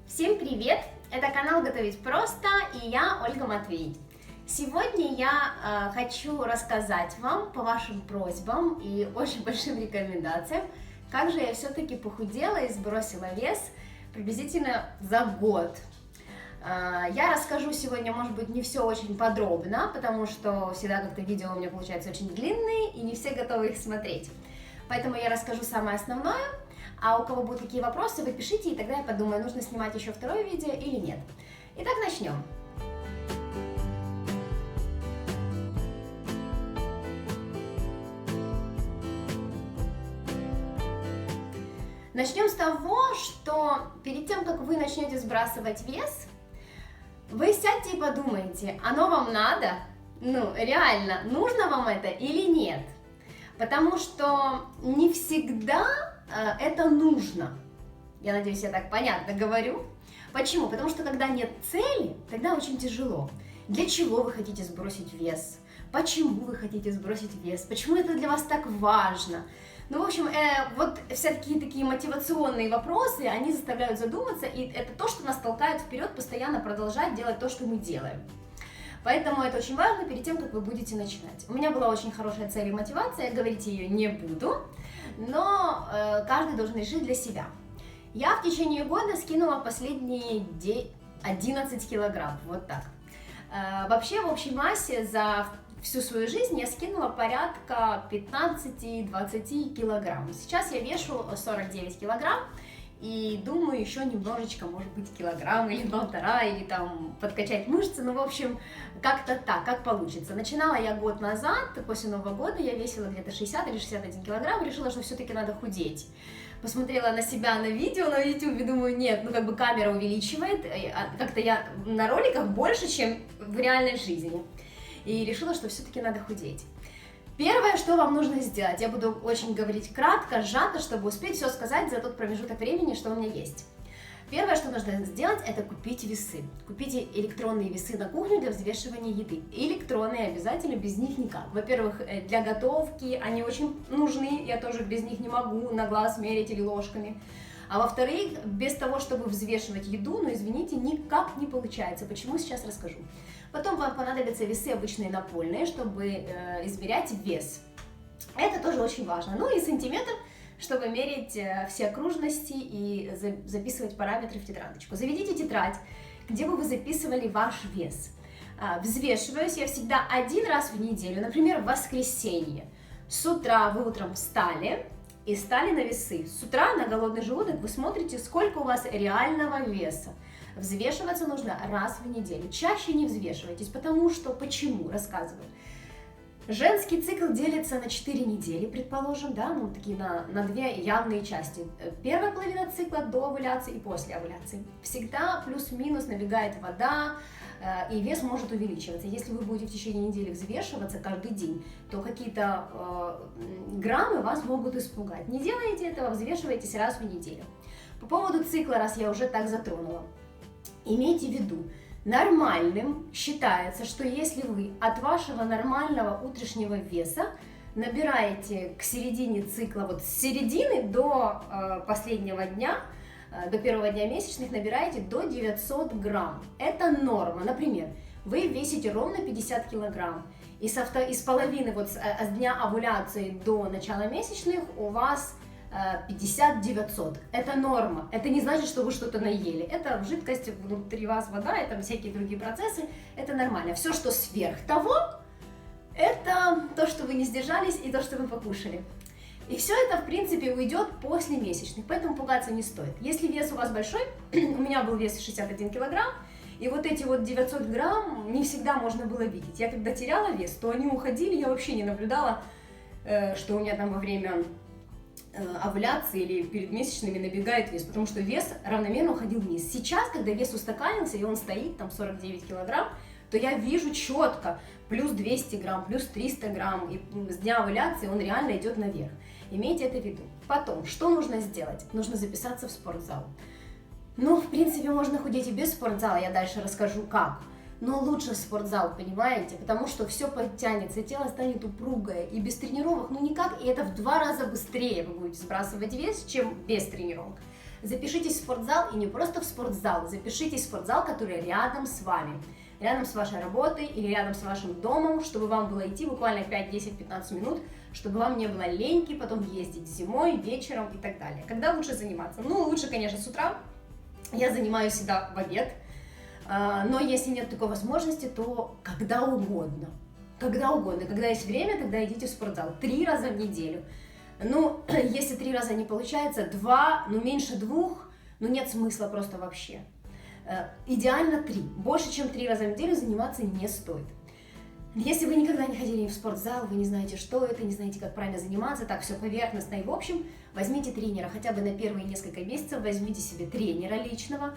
Всем привет! Это канал Готовить Просто и я, Ольга Матвей. Сегодня я хочу рассказать вам по вашим просьбам и очень большим рекомендациям, как же я все-таки похудела и сбросила вес приблизительно за год. Я расскажу сегодня, может быть, не все очень подробно, потому что всегда как-то видео у меня получаются очень длинные и не все готовы их смотреть. Поэтому я расскажу самое основное. А у кого будут какие вопросы, вы пишите, и тогда я подумаю, нужно снимать еще второе видео или нет. Итак, начнем. Начнем с того, что перед тем, как вы начнете сбрасывать вес, вы сядьте и подумайте, оно вам надо? Ну, реально, нужно вам это или нет? Потому что не всегда это нужно. Я надеюсь, я так понятно говорю. Почему? Потому что когда нет цели, тогда очень тяжело. Для чего вы хотите сбросить вес? Почему вы хотите сбросить вес? Почему это для вас так важно? Ну, в общем, вот всякие такие мотивационные вопросы, они заставляют задуматься, и это то, что нас толкает вперед постоянно продолжать делать то, что мы делаем. Поэтому это очень важно перед тем, как вы будете начинать. У меня была очень хорошая цель и мотивация, говорить ее не буду, но каждый должен решить для себя. Я в течение года скинула последние 11 килограмм, вот так. Вообще, в общей массе за всю свою жизнь я скинула порядка 15-20 килограмм. Сейчас я вешу 49 килограмм. И думаю, еще немножечко, может быть, килограмм или полтора, или там подкачать мышцы, ну, в общем, как-то так, как получится. Начинала я год назад, после Нового года я весила где-то 60 или 61 килограмм, решила, что все-таки надо худеть. Посмотрела на себя на видео на YouTube и думаю, нет, ну, как бы камера увеличивает, как-то я на роликах больше, чем в реальной жизни. И решила, что все-таки надо худеть. Первое, что вам нужно сделать, я буду очень говорить кратко, сжато, чтобы успеть все сказать за тот промежуток времени, что у меня есть. Первое, что нужно сделать, это купить весы. Купите электронные весы на кухню для взвешивания еды. Электронные обязательно, без них никак. Во-первых, для готовки они очень нужны, я тоже без них не могу на глаз мерить или ложками. А во-вторых, без того, чтобы взвешивать еду, ну извините, никак не получается. Почему, сейчас расскажу. Потом вам понадобятся весы обычные напольные, чтобы измерять вес. Это тоже очень важно. Ну и сантиметр, чтобы мерить все окружности и записывать параметры в тетрадочку. Заведите тетрадь, где бы вы записывали ваш вес. Взвешиваюсь я всегда один раз в неделю, например, в воскресенье. С утра вы утром встали и стали на весы. С утра на голодный желудок вы смотрите, сколько у вас реального веса. Взвешиваться нужно раз в неделю. Чаще не взвешивайтесь, потому что, почему, рассказываю. Женский цикл делится на 4 недели, предположим, да, ну такие на 2 явные части. Первая половина цикла до овуляции и после овуляции. Всегда плюс-минус набегает вода, и вес может увеличиваться. Если вы будете в течение недели взвешиваться каждый день, то какие-то граммы вас могут испугать. Не делайте этого, взвешивайтесь раз в неделю. По поводу цикла, раз я уже так затронула. Имейте в виду, нормальным считается, что если вы от вашего нормального утреннего веса набираете к середине цикла, вот с середины до последнего дня, до первого дня месячных, набираете до 900 грамм. Это норма. Например, вы весите ровно 50 килограмм, и с половины, вот с дня овуляции до начала месячных у вас 50-900. Это норма. Это не значит, что вы что-то наели. Это жидкость внутри вас, вода, это всякие другие процессы. Это нормально. Все, что сверх того, это то, что вы не сдержались и то, что вы покушали. И все это, в принципе, уйдет после месячных, поэтому пугаться не стоит. Если вес у вас большой, у меня был вес 61 килограмм, и вот эти вот 900 грамм не всегда можно было видеть. Я когда теряла вес, то они уходили, я вообще не наблюдала, что у меня там во время овуляции или перед месячными набегает вес, потому что вес равномерно уходил вниз. Сейчас, когда вес устаканился и он стоит там 49 килограмм, то я вижу четко плюс 200 грамм, плюс 300 грамм, и с дня овуляции он реально идет наверх. Имейте это в виду. Потом, что нужно сделать? Нужно записаться в спортзал. Ну, в принципе, можно худеть и без спортзала, я дальше расскажу как. Но лучше в спортзал, понимаете? Потому что все подтянется, тело станет упругое, и без тренировок, ну никак, и это в 2 раза быстрее вы будете сбрасывать вес, чем без тренировок. Запишитесь в спортзал, и не просто в спортзал, запишитесь в спортзал, который рядом с вами, рядом с вашей работой или рядом с вашим домом, чтобы вам было идти буквально 5, 10, 15 минут, чтобы вам не было леньки потом ездить зимой, вечером и так далее. Когда лучше заниматься? Ну, лучше, конечно, с утра. Я занимаюсь всегда в обед, но если нет такой возможности, то когда угодно. Когда угодно. Когда есть время, тогда идите в спортзал 3 раза в неделю. Ну, если 3 раза не получается, 2, ну меньше 2, ну нет смысла просто вообще. Идеально 3. Больше, чем 3 раза в неделю заниматься не стоит. Если вы никогда не ходили в спортзал, вы не знаете, что это, не знаете, как правильно заниматься, так все поверхностно и в общем, возьмите тренера, хотя бы на первые несколько месяцев возьмите себе тренера личного.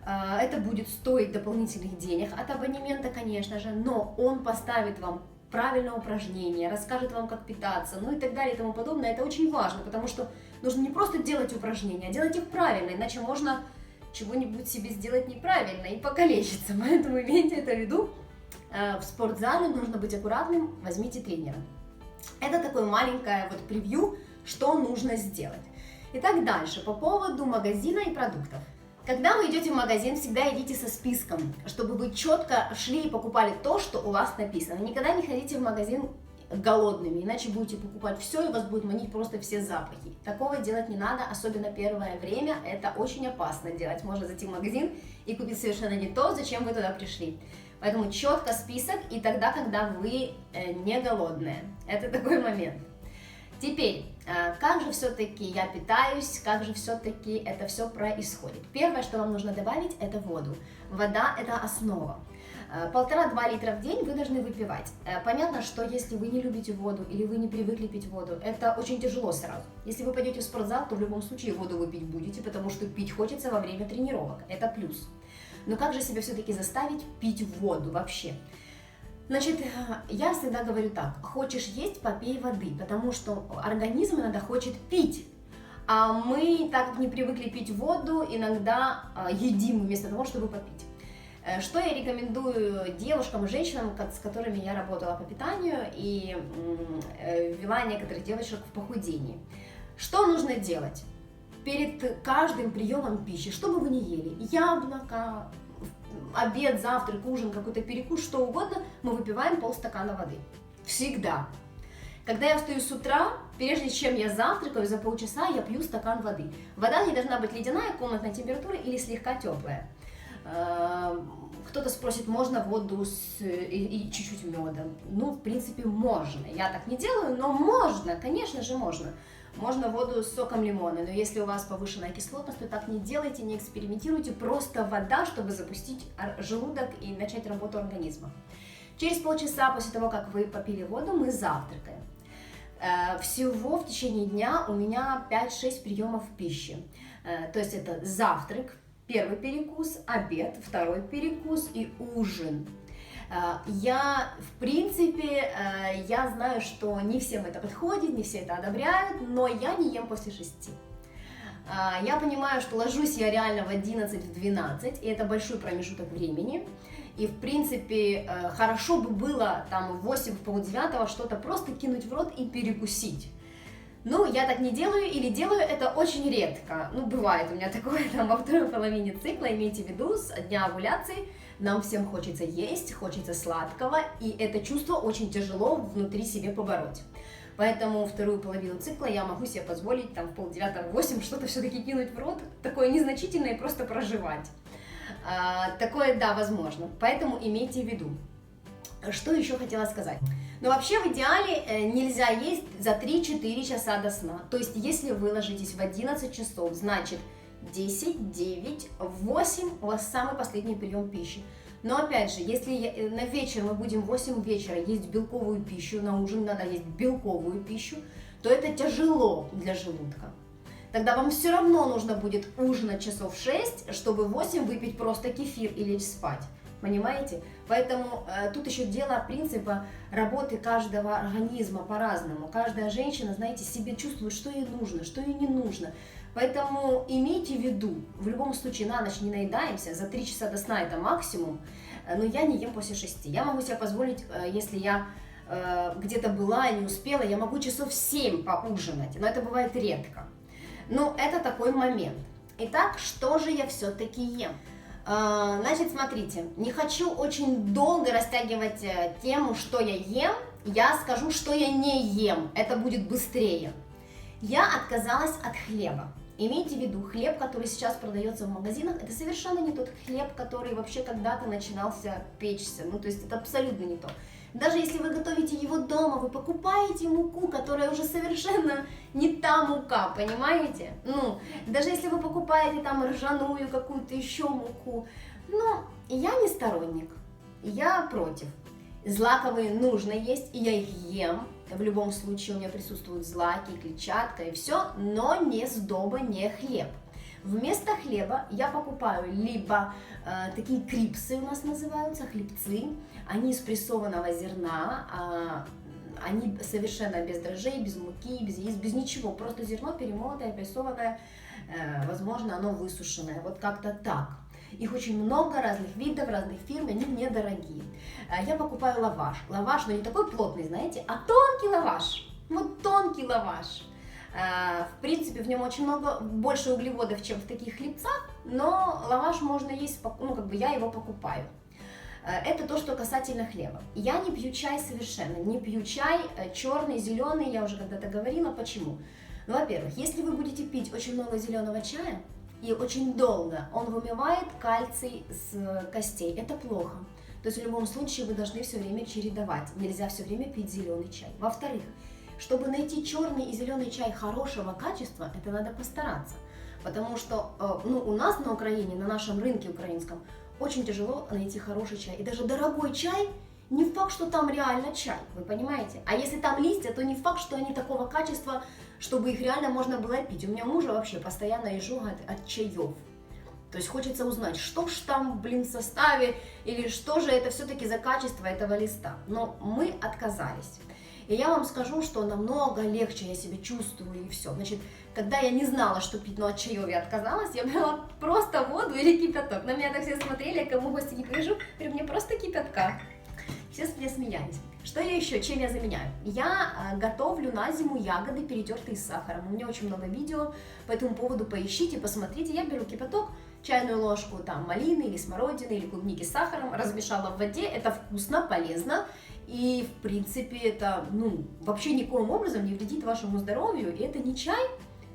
Это будет стоить дополнительных денег от абонемента, конечно же, но он поставит вам правильное упражнение, расскажет вам, как питаться, ну и так далее и тому подобное. Это очень важно, потому что нужно не просто делать упражнения, а делать их правильно, иначе можно чего-нибудь себе сделать неправильно и покалечиться. Поэтому имейте это в виду. В спортзале нужно быть аккуратным, возьмите тренера. Это такое маленькое вот превью, что нужно сделать. Итак, дальше, по поводу магазина и продуктов. Когда вы идете в магазин, всегда идите со списком, чтобы вы четко шли и покупали то, что у вас написано. Никогда не ходите в магазин голодными, иначе будете покупать все, и вас будет манить просто все запахи. Такого делать не надо, особенно первое время, это очень опасно делать. Можно зайти в магазин и купить совершенно не то, зачем вы туда пришли. Поэтому четко список, и тогда, когда вы не голодные. Это такой момент. Теперь, как же все-таки я питаюсь, как же все-таки это все происходит? Первое, что вам нужно добавить, это воду. Вода – это основа. 1,5-2 литра в день вы должны выпивать. Понятно, что если вы не любите воду или вы не привыкли пить воду, это очень тяжело сразу. Если вы пойдете в спортзал, то в любом случае воду вы пить будете, потому что пить хочется во время тренировок. Это плюс. Но как же себя все-таки заставить пить воду вообще? Значит, я всегда говорю так: хочешь есть, попей воды, потому что организм иногда хочет пить. А мы, так как не привыкли пить воду, иногда едим вместо того, чтобы попить. Что я рекомендую девушкам и женщинам, с которыми я работала по питанию и вела некоторых девочек в похудении. Что нужно делать перед каждым приемом пищи, что бы вы ни ели? Яблоко, обед, завтрак, ужин, какой-то перекус, что угодно, мы выпиваем полстакана воды. Всегда. Когда я встаю с утра, прежде чем я завтракаю, за полчаса я пью стакан воды. Вода не должна быть ледяная, комнатной температуры или слегка теплая. Кто-то спросит, можно воду и чуть-чуть меда? Ну, в принципе, можно. Я так не делаю, но можно, конечно же можно. Можно воду с соком лимона, но если у вас повышенная кислотность, то так не делайте, не экспериментируйте, просто вода, чтобы запустить желудок и начать работу организма. Через полчаса после того, как вы попили воду, мы завтракаем. Всего в течение дня у меня 5-6 приемов пищи. То есть это завтрак, первый перекус, обед, второй перекус и ужин. Я, в принципе, я знаю, что не всем это подходит, не все это одобряют, но я не ем после 6. Я понимаю, что ложусь я реально в 11-12, и это большой промежуток времени. И, в принципе, хорошо бы было там в 8, в полдевятого что-то просто кинуть в рот и перекусить. Ну, я так не делаю или делаю это очень редко. Ну, бывает у меня такое там во второй половине цикла, имейте в виду, с дня овуляции. Нам всем хочется есть, хочется сладкого, и это чувство очень тяжело внутри себе побороть. Поэтому вторую половину цикла я могу себе позволить там в полдевятого, 8 что-то все-таки кинуть в рот, такое незначительное и просто проживать. Такое, да, возможно. Поэтому имейте в виду. Что еще хотела сказать? Но вообще в идеале нельзя есть за 3-4 часа до сна. То есть если вы ложитесь в 11 часов, значит 10, 9, 8 у вас самый последний прием пищи. Но опять же, если на вечер мы будем в 8 вечера есть белковую пищу, на ужин надо есть белковую пищу, то это тяжело для желудка. Тогда вам все равно нужно будет ужинать часов 6, чтобы в 8 выпить просто кефир и лечь спать. Понимаете? Поэтому тут еще дело принципа работы каждого организма по-разному. Каждая женщина, знаете, себе чувствует, что ей нужно, что ей не нужно. Поэтому имейте в виду, в любом случае на ночь не наедаемся, за 3 часа до сна это максимум, но я не ем после 6. Я могу себе позволить, если я где-то была и не успела, я могу часов 7 поужинать, но это бывает редко. Но это такой момент. Итак, что же я все-таки ем? Значит, смотрите, не хочу очень долго растягивать тему, что я ем, я скажу, что я не ем, это будет быстрее. Я отказалась от хлеба. Имейте в виду, хлеб, который сейчас продается в магазинах, это совершенно не тот хлеб, который вообще когда-то начинался печься, ну то есть это абсолютно не то. Даже если вы готовите его дома, вы покупаете муку, которая уже совершенно не та мука, понимаете? Ну, даже если вы покупаете там ржаную какую-то еще муку, но я не сторонник, я против. Злаковые нужно есть, и я их ем. В любом случае у меня присутствуют злаки, клетчатка и все, но не сдоба, не хлеб. Вместо хлеба я покупаю либо такие крипсы у нас называются, хлебцы, они из прессованного зерна, они совершенно без дрожжей, без муки, без яиц, без ничего, просто зерно перемолотое, прессованное, возможно, оно высушенное, вот как-то так. Их очень много, разных видов, разных фирм, они недорогие. Я покупаю лаваш. Лаваш, но не такой плотный, знаете, а тонкий лаваш. Вот тонкий лаваш. В принципе, в нем очень много, больше углеводов, чем в таких хлебцах, но лаваш можно есть, ну, как бы я его покупаю. Это то, что касательно хлеба. Я не пью чай совершенно, не пью чай черный, зеленый, я уже когда-то говорила, почему. Ну, во-первых, если вы будете пить очень много зеленого чая, и очень долго он вымывает кальций с костей. Это плохо. То есть в любом случае вы должны все время чередовать. Нельзя все время пить зеленый чай. Во-вторых, чтобы найти черный и зеленый чай хорошего качества, это надо постараться. Потому что ну, у нас на Украине, на нашем рынке украинском, очень тяжело найти хороший чай. И даже дорогой чай, не факт, что там реально чай, вы понимаете? А если там листья, то не факт, что они такого качества, чтобы их реально можно было пить. У меня мужа вообще постоянно изжога от чаев. То есть хочется узнать, что ж там, блин, в составе, или что же это все-таки за качество этого листа. Но мы отказались. И я вам скажу, что намного легче я себя чувствую и все. Значит, когда я не знала, что пить, но от чаев я отказалась, я брала просто воду или кипяток. На меня так все смотрели, я кому в гости не прихожу, говорю, мне просто кипятка. Все с меня смеялись. Что я еще, чем я заменяю? Я готовлю на зиму ягоды, перетертые с сахаром. У меня очень много видео по этому поводу, поищите, посмотрите. Я беру кипяток, чайную ложку там малины или смородины или клубники с сахаром, размешала в воде, это вкусно, полезно. И, в принципе, это, ну, вообще никоим образом не вредит вашему здоровью, и это не чай,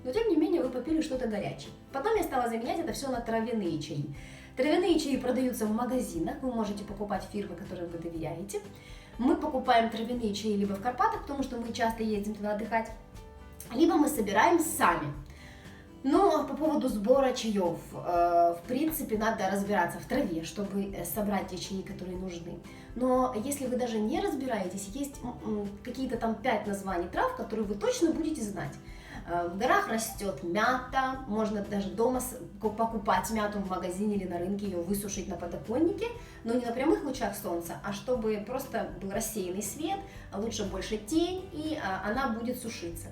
но, тем не менее, вы попили что-то горячее. Потом я стала заменять это все на травяные чаи. Травяные чаи продаются в магазинах, вы можете покупать фирмы, которым вы доверяете. Мы покупаем травяные чаи либо в Карпатах, потому что мы часто ездим туда отдыхать, либо мы собираем сами. Но по поводу сбора чаев, в принципе, надо разбираться в траве, чтобы собрать те чаи, которые нужны. Но если вы даже не разбираетесь, есть какие-то там 5 названий трав, которые вы точно будете знать. В горах растет мята, можно даже дома покупать мяту в магазине или на рынке, ее высушить на подоконнике, но не на прямых лучах солнца, а чтобы просто был рассеянный свет, а лучше больше тень, и она будет сушиться.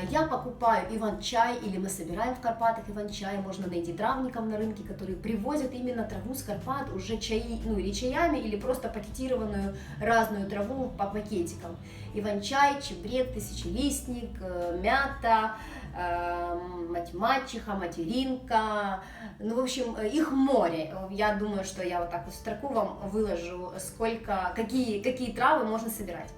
Я покупаю иван-чай, или мы собираем в Карпатах иван-чай, можно найти травников на рынке, которые привозят именно траву с Карпат, уже чаи, ну или чаями, или просто пакетированную разную траву по пакетикам. Иван-чай, чебрек, тысячелистник, мята, мать-мачеха, материнка, ну, в общем, их море. Я думаю, что я вот так вот в строку вам выложу, какие травы можно собирать.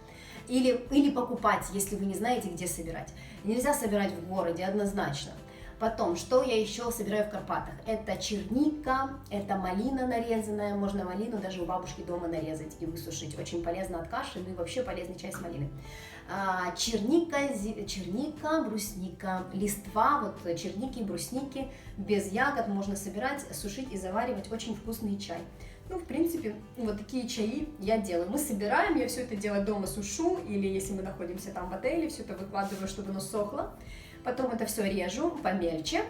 Или покупать, если вы не знаете, где собирать. Нельзя собирать в городе, однозначно. Потом, что я еще собираю в Карпатах? Это черника, это малина нарезанная. Можно малину даже у бабушки дома нарезать и высушить. Очень полезно от каши, ну и вообще полезный чай с малиной. Черника, брусника, листва, вот черники, брусники, без ягод можно собирать, сушить и заваривать. Очень вкусный чай. Ну, в принципе, вот такие чаи я делаю. Мы собираем, я все это дело дома сушу, или если мы находимся там в отеле, все это выкладываю, чтобы оно сохло. Потом это все режу помельче,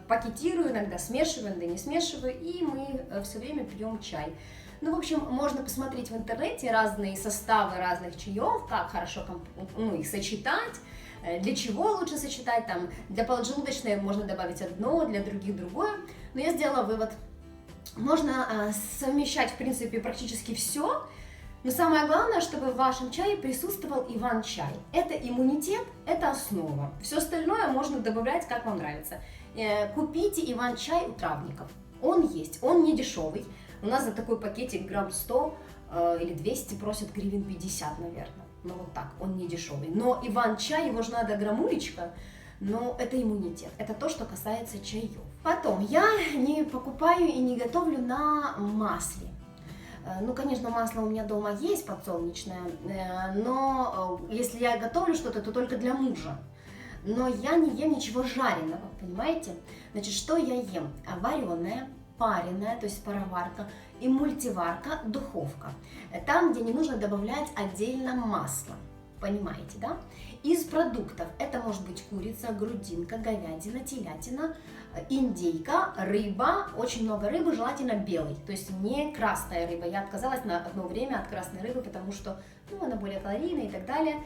пакетирую, иногда смешиваю, иногда не смешиваю, и мы все время пьем чай. Ну, в общем, можно посмотреть в интернете разные составы разных чаев, как хорошо их сочетать, для чего лучше сочетать, там, для поджелудочной можно добавить одно, для других другое. Но я сделала вывод. Можно совмещать, в принципе, практически все, Но самое главное, чтобы в вашем чае присутствовал иван-чай. Это иммунитет, это основа. Все остальное можно добавлять, как вам нравится. Купите иван-чай у травников. Он есть, он не дешевый. У нас за такой пакетик грамм 100 или 200 просят гривен 50, наверное. Ну вот так, он не дешевый. Но иван-чай, его же надо грамулечко. Но это иммунитет, это то, что касается чаев. Потом, я не покупаю и не готовлю на масле. Ну, конечно, масло у меня дома есть подсолнечное, но если я готовлю что-то, то только для мужа. Но я не ем ничего жареного, понимаете? Значит, что я ем? Вареное, пареное, то есть пароварка, и мультиварка, духовка. Там, где не нужно добавлять отдельно масло. Понимаете, да? Из продуктов это может быть курица, грудинка, говядина, телятина, индейка, рыба, очень много рыбы, желательно белой, то есть не красная рыба. Я отказалась на одно время от красной рыбы, потому что она более калорийная и так далее.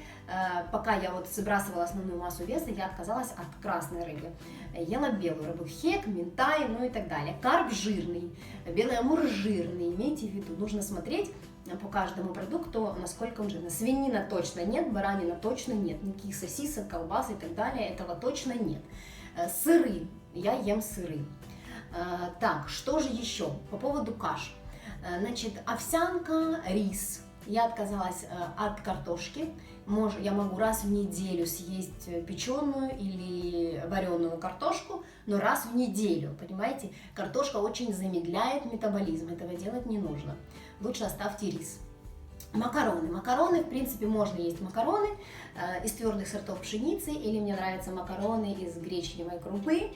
Пока я вот сбрасывала основную массу веса, я отказалась от красной рыбы. Ела белую рыбу, хек, минтай, ну и так далее. Карп жирный, белый амур жирный, имейте в виду, нужно смотреть по каждому продукту, насколько он жирный. Свинина точно нет, баранина точно нет, никаких сосисок, колбас и так далее, этого точно нет. Сыры, я ем сыры. Так, что же еще по поводу каш? Значит, овсянка, рис. Я отказалась от картошки. Я могу раз в неделю съесть печеную или вареную картошку, но раз в неделю, понимаете? Картошка очень замедляет метаболизм, этого делать не нужно. Лучше оставьте рис. Макароны. Макароны, в принципе, можно есть макароны из твердых сортов пшеницы, или мне нравятся макароны из гречневой крупы.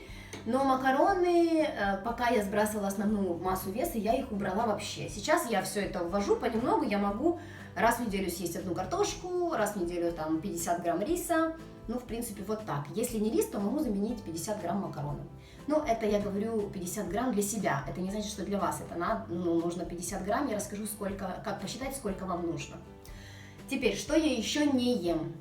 Но макароны, пока я сбрасывала основную массу веса, я их убрала вообще. Сейчас я все это ввожу понемногу, я могу раз в неделю съесть одну картошку, раз в неделю там 50 грамм риса. Ну, в принципе, вот так. Если не рис, то могу заменить 50 грамм макаронов. Ну, это я говорю 50 грамм для себя. Это не значит, что для вас это надо, нужно 50 грамм. Я расскажу, как посчитать, сколько вам нужно. Теперь, что я еще не ем?